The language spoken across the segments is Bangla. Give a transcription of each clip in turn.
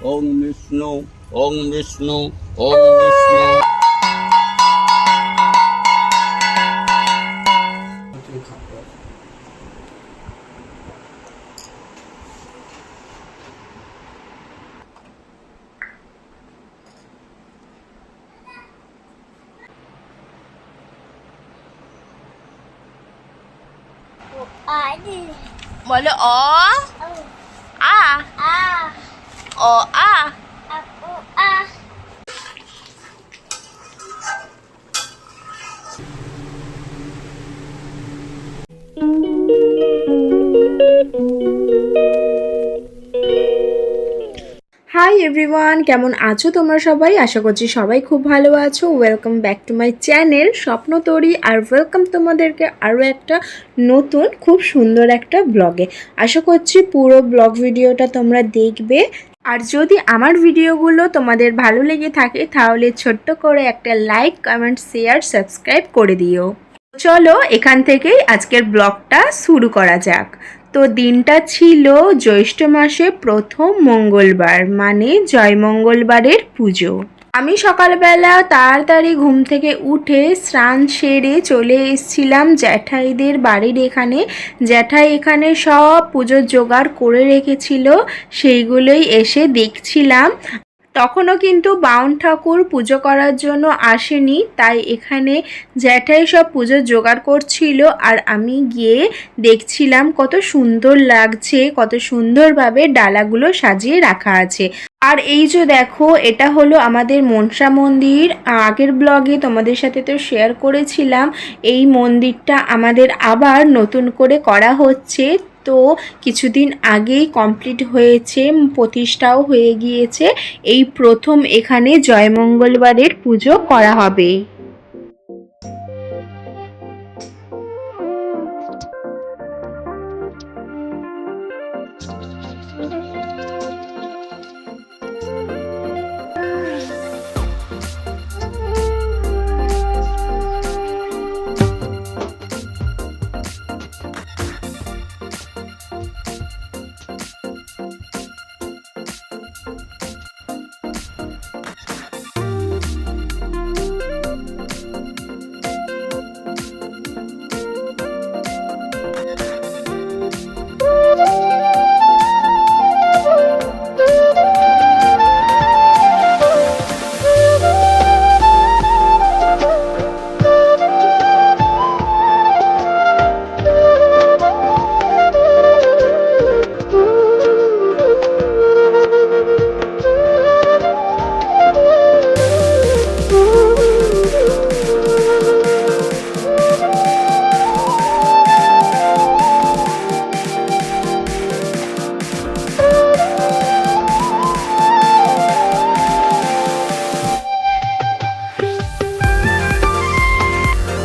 ওং বিষ্ণু ওং বিষ্ণু ওং বিষ্ণু। বলো অ আ অ আ। হাই এভরিওয়ান, কেমন আছো তোমরা সবাই? আশা করছি সবাই খুব ভালো আছো। Welcome back to my channel স্বপ্ন তরি, আর ওয়েলকাম তোমাদেরকে আরও একটা নতুন খুব সুন্দর একটা ব্লগে। আশা করছি পুরো ব্লগ ভিডিওটা তোমরা দেখবে। আর যদি আমার ভিডিওগুলো তোমাদের ভালো লেগে থাকে তাহলে ছোট্ট করে একটা লাইক, কমেন্ট, শেয়ার, সাবস্ক্রাইব করে দিও। চলো এখান থেকেই আজকের ব্লগটা শুরু করা যাক। তো দিনটা ছিল জ্যৈষ্ঠ মাসে প্রথম মঙ্গলবার, মানে জয় মঙ্গলবারের পুজো। আমি সকালবেলা তাড়াতাড়ি ঘুম থেকে উঠে স্নান সেরে চলে এসেছিলাম জ্যাঠাইদের বাড়ির এখানে। জ্যাঠাই এখানে সব পুজোর জোগাড় করে রেখেছিল, সেইগুলোই এসে দেখছিলাম। তখনও কিন্তু বাউন ঠাকুর পুজো করার জন্য আসেনি, তাই এখানে জ্যাঠাই সব পুজোর জোগাড় করছিল আর আমি গিয়ে দেখছিলাম কত সুন্দর লাগছে, কত সুন্দরভাবে ডালাগুলো সাজিয়ে রাখা আছে। আর এই যে দেখো, এটা হলো আমাদের মনসা মন্দির। আগের ব্লগে তোমাদের সাথে তো শেয়ার করেছিলাম এই মন্দিরটা আমাদের আবার নতুন করে করা হচ্ছে। তো কিছুদিন আগেই কমপ্লিট হয়েছে, প্রতিষ্ঠাও হয়ে গিয়েছে। এই প্রথম এখানে জয়মঙ্গলবারের পুজো করা হবে।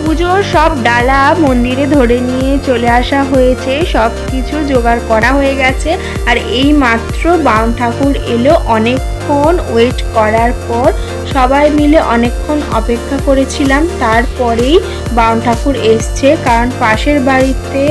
পুজোর সব ডালা মন্দিরে ধরে নিয়ে চলে আসা হয়েছে, সব কিছু জোগাড় করা হয়ে গেছে। আর এই মাত্র বাউন ঠাকুর এলো। অনেকক্ষণ ওয়েট করার পর সবাই মিলে অনেকক্ষণ অপেক্ষা করেছিলাম, তারপরেই বাউন ঠাকুর এসছে। কারণ পাশের বাড়িতে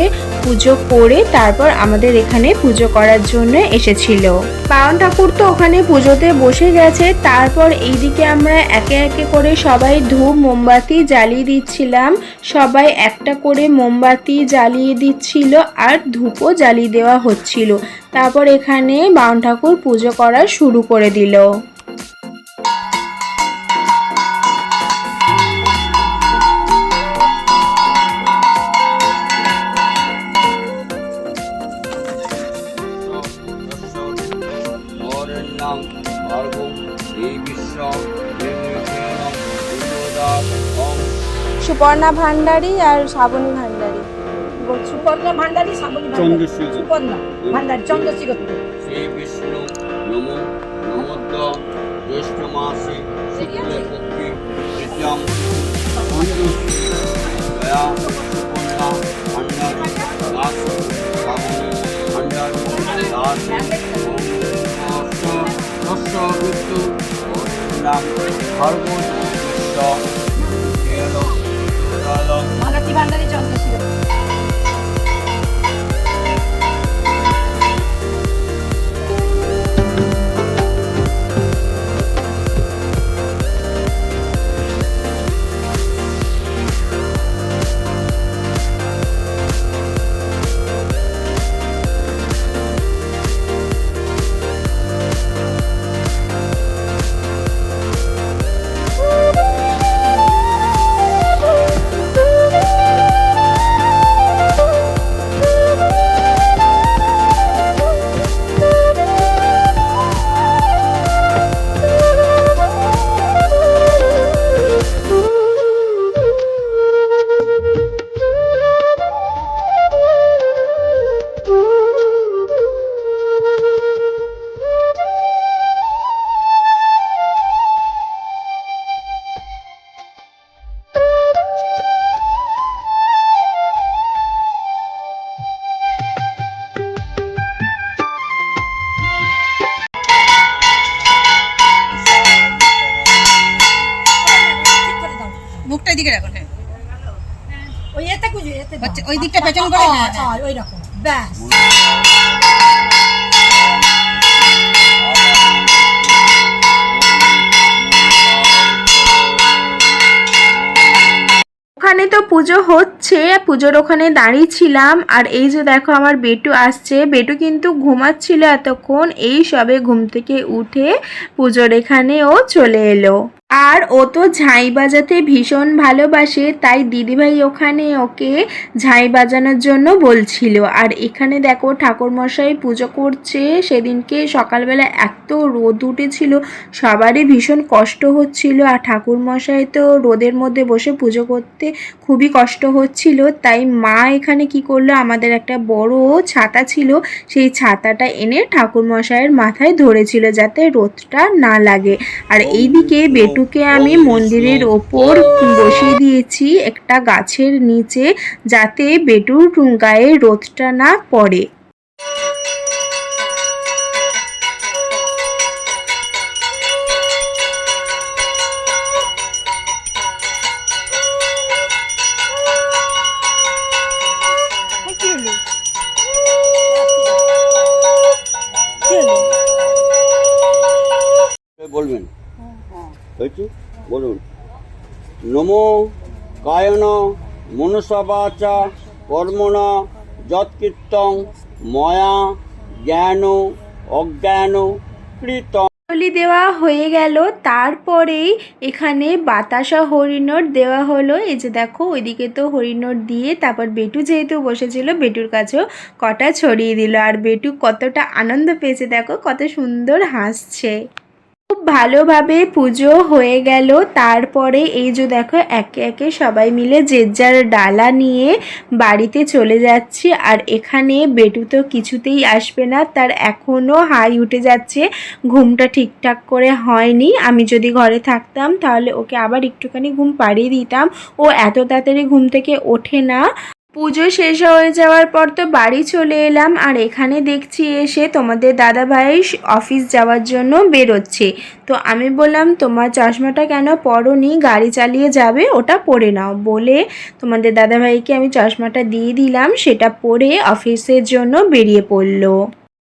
পুজো করে তারপর আমাদের এখানে পুজো করার জন্য এসেছিল। বাউন ঠাকুর তো ওখানে পুজোতে বসে গেছে। তারপর এইদিকে আমরা একে একে করে সবাই ধূপ মোমবাতি জ্বালিয়ে দিচ্ছিলাম। সবাই একটা করে মোমবাতি জ্বালিয়ে দিচ্ছিল আর ধূপও জ্বালিয়ে দেওয়া হচ্ছিল। তারপর এখানে বাউন ঠাকুর পুজো করা শুরু করে দিল। সুপর্ণা ভান্ডারী আর শ্রাবণী ভান্ডারী। সুপর্ণা ভান্ডারী, শ্রাবণী ভান্ডারী, সুপর্ণা ভান্ডারী, চন্দ্রশ্রী গোত্র। শ্রী বিষ্ণু নমো নমোদ্য জ্যৈষ্ঠ মাসে শুক্লপক্ষে তৃতীয়াং দয়া সুপর্ণা ভান্ডারী দাস শ্রাবণী ভান্ডারী দাস দশ ঋতু মালতী ভান্ডারী, চন্দ্রশ্রী গোত্র। ওই দিকটা পেছন করে ওই রকম ব্যাস। ওখানে তো পুজো হচ্ছে, পুজোর ওখানে দাঁড়িয়েছিলাম। আর এই যে দেখো আমার বেটু আসছে, বেটু কিন্তু ঘুমাচ্ছিল এতক্ষণ, এই সবে ঘুম থেকে উঠে পুজোর এখানেও চলে এলো। আর ও তো ঝাঁই বাজাতে ভীষণ ভালোবাসে, তাই দিদিভাই ওখানে ওকে ঝাঁই বাজানোর জন্য বলছিল। আর এখানে দেখো ঠাকুরমশাই পুজো করছে। সেদিনকে সকালবেলা এত রোদ উঠেছিল, সবারই ভীষণ কষ্ট হচ্ছিল। আর ঠাকুরমশাই তো রোদের মধ্যে বসে পুজো করতে খুবই কষ্ট হচ্ছিল। তাই মা এখানে কি করলো, আমাদের একটা বড় ছাতা ছিল, সেই ছাতাটা এনে ঠাকুরমশাইয়ের মাথায় ধরেছিল যাতে রোদটা না লাগে। আর এইদিকে বেটুকে আমি মন্দিরের ওপর বসিয়ে দিয়েছি একটা গাছের নিচে, যাতে বেটুর গায়ে রোদটা না পড়ে। বলবেন হয়েছে, বলুন। নমো কায়ন মনসা বাচা কর্মণা যৎকীর্তং ময়া জ্ঞান অজ্ঞান কৃতং। বলি দেওয়া হয়ে গেল, তারপরেই এখানে বাতাসা হরিণট দেওয়া হলো। এই যে দেখো ওইদিকে তো হরিণট দিয়ে তারপর বেটু যেহেতু বসেছিল, বেটুর কাছেও কটা ছড়িয়ে দিল। আর বেটু কতটা আনন্দ পেয়েছে দেখো, কত সুন্দর হাসছে। খুব ভালোভাবে পুজো হয়ে গেল। তারপরে এই যে দেখো একে একে সবাই মিলে যে যার ডালা নিয়ে বাড়িতে চলে যাচ্ছি। আর এখানে বেটু তো কিছুতেই আসবে না, তার এখনও হাই উঠে যাচ্ছে, ঘুমটা ঠিকঠাক করে হয়নি। আমি যদি ঘরে থাকতাম তাহলে ওকে আবার একটুখানি ঘুম পাড়িয়ে দিতাম, ও এত তাড়াতাড়ি ঘুম থেকে ওঠে না। পুজো শেষ হয়ে যাওয়ার পর তো বাড়ি চলে এলাম। আর এখানে দেখছি এসে তোমাদের দাদাভাই অফিস যাওয়ার জন্য বেরোচ্ছে। তো আমি বললাম তোমার চশমাটা কেন পরোনি, গাড়ি চালিয়ে যাবে, ওটা পরে নাও বলে তোমাদের দাদাভাইকে আমি চশমাটা দিয়ে দিলাম। সেটা পরে অফিসের জন্য বেরিয়ে পড়লো।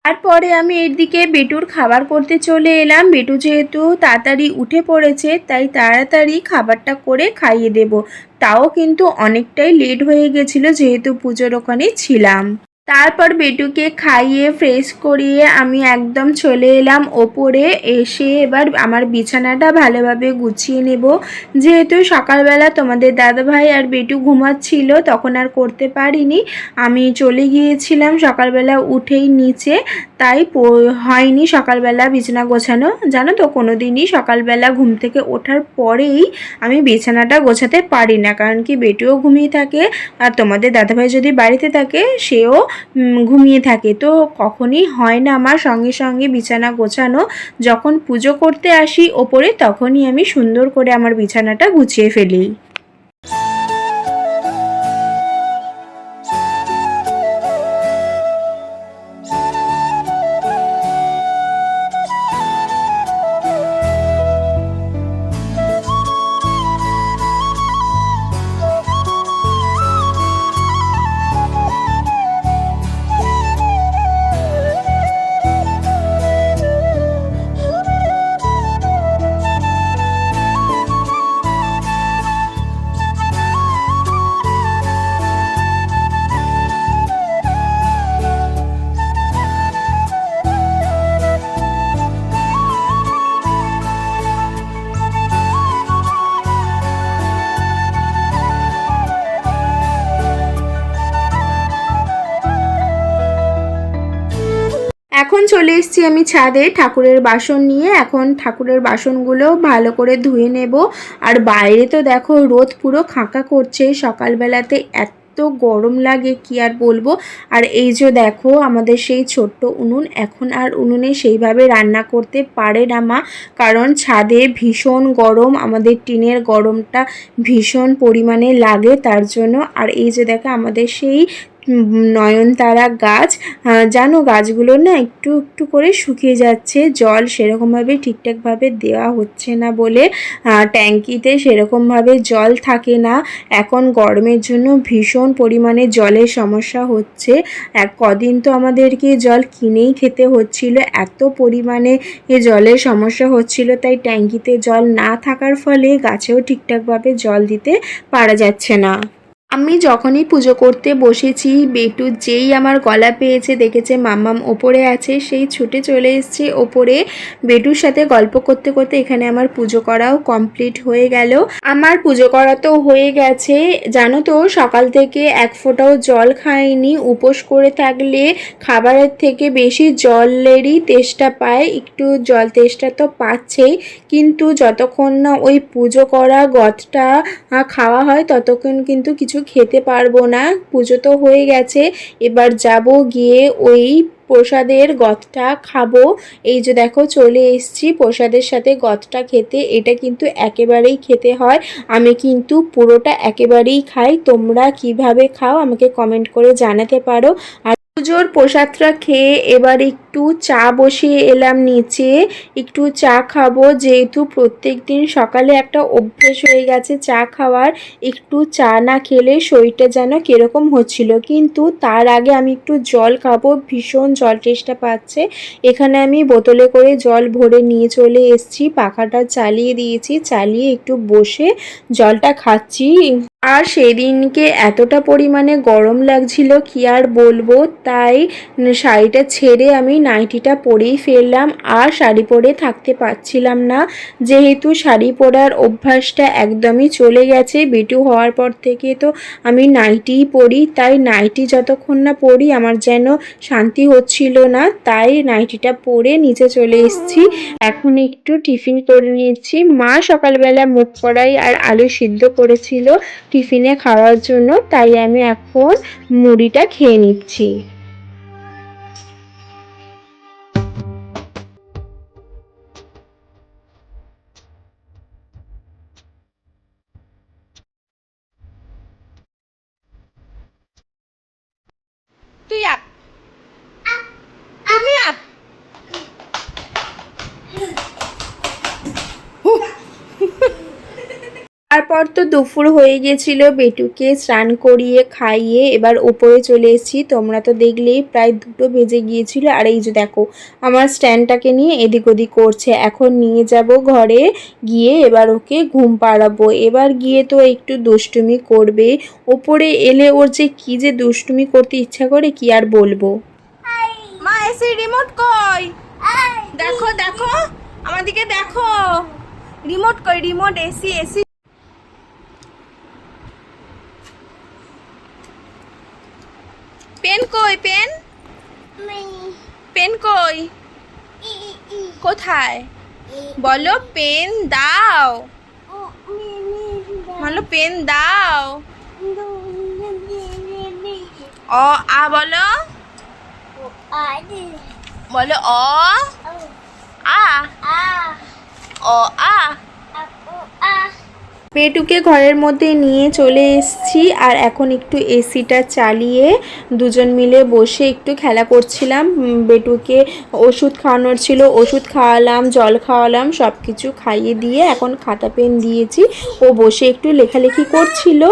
তারপরে আমি এর দিকে বেটুর খাবার করতে চলে এলাম। বেটু যেহেতু তাড়াতাড়ি উঠে পড়েছে, তাই তাড়াতাড়ি খাবারটা করে খাইয়ে দেব। তাও কিন্তু অনেকটাই লেট হয়ে গেছিলো যেহেতু পুজোর ওখানে ছিলাম। তারপর বেটুকে খাইয়ে ফ্রেশ করিয়ে আমি একদম চলে এলাম ওপরে। এসে এবার আমার বিছানাটা ভালোভাবে গুছিয়ে নেব। যেহেতু সকালবেলা তোমাদের দাদাভাই আর বেটু ঘুমাচ্ছিল, তখন আর করতে পারিনি, আমি চলে গিয়েছিলাম সকালবেলা উঠেই নিচে, তাই হয়নি সকালবেলা বিছানা গোছানো। জানো তো কোনো দিনই সকালবেলা ঘুম থেকে ওঠার পরেই আমি বিছানাটা গোছাতে পারি না, কারণ কি বেটুও ঘুমিয়ে থাকে আর তোমাদের দাদাভাই যদি বাড়িতে থাকে সেও ঘুমিয়ে থাকে, তো কখনই হয় না আমার সঙ্গে সঙ্গে বিছানা গোছানো। যখন পুজো করতে আসি ওপরে তখনই আমি সুন্দর করে আমার বিছানাটা গুছিয়ে ফেলি। এখন চলে এসেছি আমি ছাদে ঠাকুরের বাসন নিয়ে। এখন ঠাকুরের বাসনগুলো ভালো করে ধুয়ে নেব। আর বাইরে তো দেখো রোদ পুরো খাঁকা করছে, সকালবেলাতে এত গরম লাগে কি আর বলবো। আর এই যে দেখো আমাদের সেই ছোট্ট উনুন, এখন আর উনুনে সেইভাবে রান্না করতে পারে না মা, কারণ ছাদে ভীষণ গরম, আমাদের টিনের গরমটা ভীষণ পরিমাণে লাগে তার জন্য। আর এই যে দেখো আমাদের সেই নয়নতারা গাছ। জানো গাছগুলো না একটু একটু করে শুকিয়ে যাচ্ছে, জল সেরকমভাবে ঠিকঠাকভাবে দেওয়া হচ্ছে না বলে ট্যাঙ্কিতে সেরকমভাবে জল থাকে না। এখন গরমের জন্য ভীষণ পরিমাণে জলের সমস্যা হচ্ছে। কদিন তো আমাদেরকে জল কিনেই খেতে হচ্ছিল, এত পরিমাণে জলের সমস্যা হচ্ছিল। তাই ট্যাঙ্কিতে জল না থাকার ফলে গাছেও ঠিকঠাকভাবে জল দিতে পারা যাচ্ছে না। আমি যখনই পুজো করতে বসেছি, বেটু যেই আমার গলা পেয়েছে, দেখেছে মাম্মাম ওপরে আছে, সেই ছুটে চলে এসেছে ওপরে। বেটুর সাথে গল্প করতে করতে এখানে আমার পুজো করাও কমপ্লিট হয়ে গেল। আমার পুজো করা তো হয়ে গেছে। জানো তো সকাল থেকে এক ফোঁটাও জল খাইনি। উপোস করে থাকলে খাবারের থেকে বেশি জলেরই তেষ্টা পায়, একটু জল তেষ্টা তো পাচ্ছেই, কিন্তু যতক্ষণ না ওই পুজো করা গদটা খাওয়া হয় ততক্ষণ কিন্তু কিছু খেতে পারবো না। পুজো তো হয়ে গেছে, এবার যাব গিয়ে ওই প্রসাদের গদটা খাবো। এই যে দেখো চলে এসেছি প্রসাদের সাথে গদটা খেতে। এটা কিন্তু একেবারেই খেতে হয়, আমি কিন্তু পুরোটা একেবারেই খাই। তোমরা কিভাবে খাও আমাকে কমেন্ট করে জানাতে পারো। আর পুজোর প্রসাদটা খেয়ে এবার একটু চা বসিয়ে এলাম নিচে, একটু চা খাবো। যেহেতু প্রত্যেক দিন সকালে একটা অভ্যেস হয়ে গেছে চা খাওয়ার, একটু চা না খেলে শরীরটা যেন কীরকম হচ্ছিল। কিন্তু তার আগে আমি একটু জল খাবো, ভীষণ জল তেষ্টা পাচ্ছে। এখানে আমি বোতলে করে জল ভরে নিয়ে চলে এসেছি, পাখাটা চালিয়ে দিয়েছি, চালিয়ে একটু বসে জলটা খাচ্ছি। আর সেদিনকে এতটা পরিমাণে গরম লাগছিল কি আর বলবো, তাই শাড়িটা ছেড়ে আমি নাইটিটা পরেই ফেললাম। আর শাড়ি পরে থাকতে পারছিলাম না, যেহেতু শাড়ি পরার অভ্যাসটা একদমই চলে গেছে। বেটু হওয়ার পর থেকে তো আমি নাইটিই পরি, তাই নাইটি যতক্ষণ না পরি আমার যেন শান্তি হচ্ছিল না। তাই নাইটিটা পরে নিচে চলে এসেছি। এখন একটু টিফিন করে নিয়েছি। মা সকালবেলা মুগ কড়াই আর আলু সিদ্ধ করেছিল টিফিনে খাওয়ার জন্য, তাই আমি এখন মুড়িটা খেয়ে নিচ্ছি। তুই আপ, তুমি আপ। তারপর তো দুপুর হয়ে গেছিল, বেটুকে স্নান করিয়ে খাইয়ে এবার উপরে চলে এসেছি। তোমরা তো দেখলেই প্রায় 2টো বেজে গিয়েছিল। আর এই যে দেখো আমার স্ট্যান্ডটাকে নিয়ে এদিক ওদিক করছে। এখন নিয়ে যাব ঘরে, গিয়ে এবার ওকে ঘুম পাড়াবো। এবার গিয়ে তো একটু দুষ্টুমি করবে, ওপরে এলে ওর যে কি যে দুষ্টুমি করতে ইচ্ছা করে কি আর বলবো। মা এসি রিমোট কই? দেখো দেখো আমার দিকে দেখো, রিমোট কই? Remote AC AC. পেন কই? পেন পেন কই? কোথায় বলো? পেন দাও, বলো পেন দাও। অ আ বলো, বলো অ আ, অ আ। বেটুকে ঘরের মধ্যে নিয়ে চলে এসেছি। আর এখন একটু এসিটা চালিয়ে দুজন মিলে বসে একটু খেলা করছিলাম। বেটুকে ওষুধ খাওয়ানোর ছিল, ওষুধ খাওয়ালাম, জল খাওয়ালাম, সব কিছু খাইয়ে দিয়ে এখন খাতা পেন দিয়েছি। ও বসে একটু লেখালেখি করছিল।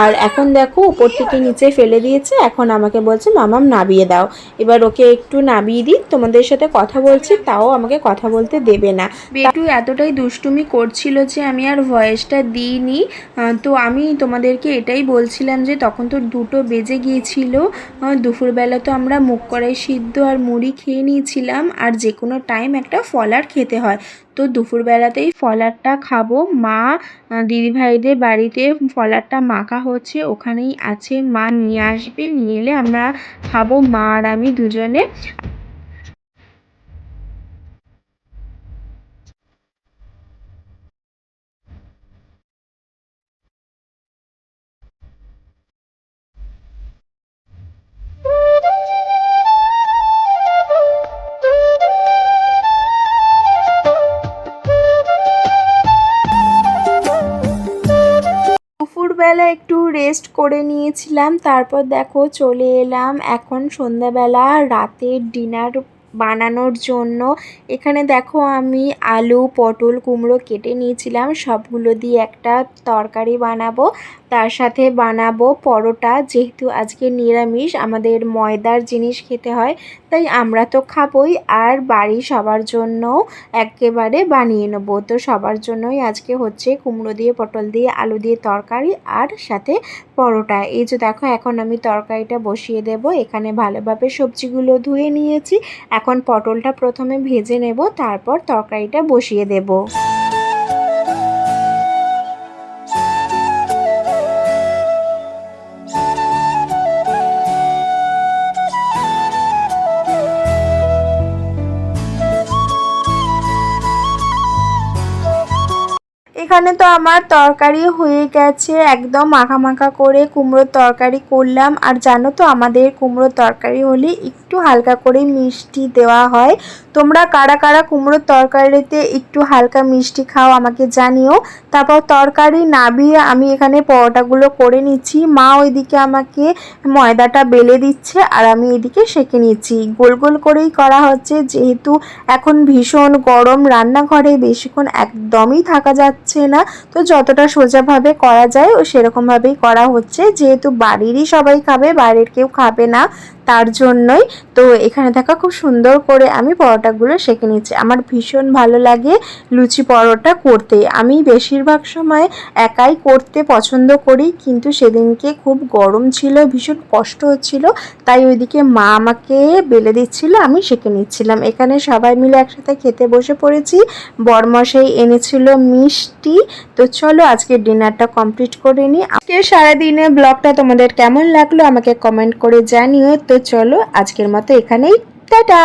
আর এখন দেখো উপর থেকে নিচে ফেলে দিয়েছে, এখন আমাকে বলছে মামাম নাবিয়ে দাও। এবার ওকে একটু নাবিয়ে দিই, তোমাদের সাথে কথা বলছি, তাও আমাকে কথা বলতে দেবে না। বেটু এতটাই দুষ্টুমি করছিল যে আমি আর ভয়েসটা দিইনি। তো আমি তোমাদেরকে এটাই বলছিলাম যে তখন তো 2টো বেজে গিয়েছিল। দুপুরবেলা তো আমরা মুগ কড়াই সিদ্ধ আর মুড়ি খেয়ে নিয়েছিলাম, আর যে কোনো টাইম একটা ফলার খেতে হয়। তো দুপুরবেলাতেই ফলারটা খাবো। মা দিদিভাইদের বাড়িতে ফলারটা মাখা হচ্ছে, ওখানেই আছে, মা নিয়ে আসবে, নিয়ে এলে আমরা খাবো মা আর আমি দুজনে। দুপুরবেলা একটু রেস্ট রেস্ট করে নিয়েছিলাম। তারপর দেখো চলে এলাম এখন সন্ধ্যাবেলা রাতের ডিনার বানানোর জন্য। এখানে দেখো আমি আলু পটল কুমড়ো কেটে নিয়েছিলাম, সবগুলো দিয়ে একটা তরকারি বানাবো। তার সাথে বানাবো পরোটা, যেহেতু আজকে নিরামিষ আমাদের ময়দার জিনিস খেতে হয়, তাই আমরা তো খাবোই, আর বাড়ি সবার জন্য একেবারে বানিয়ে নেবো। তো সবার জন্যই আজকে হচ্ছে কুমড়ো দিয়ে পটল দিয়ে আলু দিয়ে তরকারি আর সাথে পরোটা। এই যে দেখো এখন আমি তরকারিটা বসিয়ে দেব। এখানে ভালোভাবে সবজিগুলো ধুয়ে নিয়েছি, এখন পটলটা প্রথমে ভেজে নেব, তারপর তরকারিটা বসিয়ে দেব। এখানে তো আমার তরকারি হয়ে গেছে, একদম মাখা মাখা করে কুমড়োর তরকারি করলাম। আর জানো তো আমাদের কুমড়োর তরকারি হলে একটু হালকা করে মিষ্টি দেওয়া হয়। তোমরা কারা কারা কুমড়োর তরকারিতে একটু হালকা মিষ্টি খাও আমাকে জানিও। তারপর তরকারি নাবিয়ে আমি এখানে পরোটাগুলো করে নিচ্ছি। মা ওইদিকে আমাকে ময়দাটা বেলে দিচ্ছে আর আমি এদিকে সেঁকে নিচ্ছি। গোল গোল করেই করা হচ্ছে, যেহেতু এখন ভীষণ গরম, রান্নাঘরে বেশিক্ষণ একদমই থাকা যাচ্ছে না, তো যতটা সোজাভাবে করা যায় ও সেরকমভাবেই করা হচ্ছে। যেহেতু বাড়িরই সবাই খাবে, বাইরের কেউ খাবে না, তার জন্যই। তো এখানে দেখা খুব সুন্দর করে আমি পরোটাগুলো সেঁকে নিচ্ছি। আমার ভীষণ ভালো লাগে লুচি পরোটা করতে, আমি বেশিরভাগ সময় একাই করতে পছন্দ করি, কিন্তু সেদিনকে খুব গরম ছিল, ভীষণ কষ্ট হচ্ছিল, তাই ওইদিকে মা আমাকে বেলে দিচ্ছিল, আমি সেঁকে নিচ্ছিলাম। এখানে সবাই মিলে একসাথে খেতে বসে পড়েছি। বরমশাই এনেছিল মিষ্টি। তো চলো আজকে ডিনারটা কমপ্লিট করে নিই। আজকে সারাদিনে ব্লগটা তোমাদের কেমন লাগলো আমাকে কমেন্ট করে জানিও। তো চলো আজকের মতো এখানেই, টাটা।